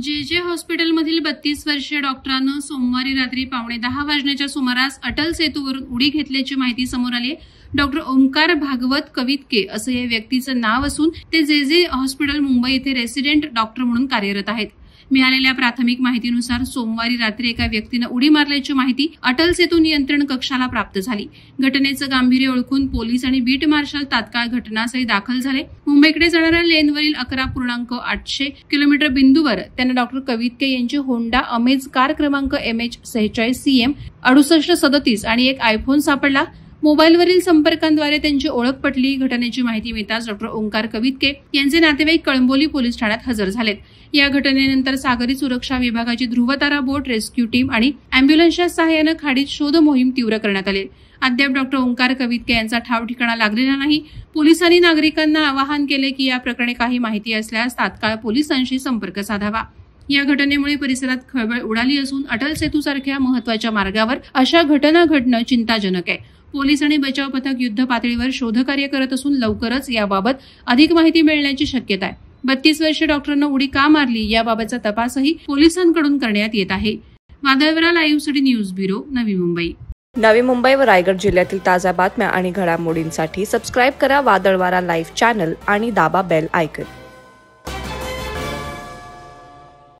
जे हॉस्पिटलमधील 32 वर्षीय डॉक्टरांनं सोमवारी रात्री 9:15 वाजण्याच्या सुमारास अटल सेतूवरून उडी घेतल्याची माहिती समोर आली आहे। डॉक्टर ओंकार भागवत कवितके असं या व्यक्तीचं नाव असून ते जे हॉस्पिटल मुंबई येथे रेसिडेंट डॉक्टर म्हणून कार्यरत आहेत। मिळालेल्या प्राथमिक माहितीनुसार सोमवारी रात्री एका व्यक्तीनं उडी मारल्याची माहिती अटल सेतू नियंत्रण कक्षाला प्राप्त झाली। घटनेचं गांभीर्य ओळखून पोलीस आणि बीट मार्शल तात्काळ घटनास्थळी दाखल झाले। मुंबईकडे जाणाऱ्या लेनवरील 11.8 किलोमीटर बिंदूवर त्यांना डॉक्टर कवितके यांची होंडा अमेज कार क्रमांक MH46CM 6837 आणि एक आयफोन सापडला। मोबाईलवरील संपर्कांद्वारे त्यांची ओळख पटली। घटनेची माहिती मिळताच डॉक्टर ओंकार कवितके यांचे नातेवाईक कळंबोली पोलीस ठाण्यात हजर झालेत। या घटनेनंतर सागरी सुरक्षा विभागाची ध्रुवतारा बोट रेस्क्यू टीम आणि अँब्युलन्सच्या सहाय्यानं खाडीत शोध मोहीम तीव्र करण्यात आली। अद्याप डॉक्टर ओंकार कवितके यांचा ठाव ठिकाणा लागलेला नाही। पोलिसांनी नागरिकांना आवाहन केले की या प्रकरणी काही माहिती असल्यास तात्काळ पोलिसांशी संपर्क साधावा। या घटनेमुळे परिसरात खळबळ उडाली असून अटल सेतूसारख्या महत्वाच्या मार्गावर अशा घटना घडणं चिंताजनक आहे। पोलीस आणि बचाव पथक युद्ध पातळीवर शोधकार्य करत असून लवकरच याबाबत अधिक माहिती मिळण्याची शक्यता आहे। 32 वर्षीय डॉक्टरांना उडी का मारली याबाबतचा तपासही पोलिसांकडून करण्यात येत आहे। वादळवरा लाईव्हसाठी न्यूज ब्युरो, नवी मुंबई। नवी मुंबई व रायगड जिल्ह्यातील ताज्या बातम्या आणि घडामोडींसाठी सबस्क्राईब करा वादळवारा लाईव्ह चॅनल आणि दाबा बेल आयकॉन।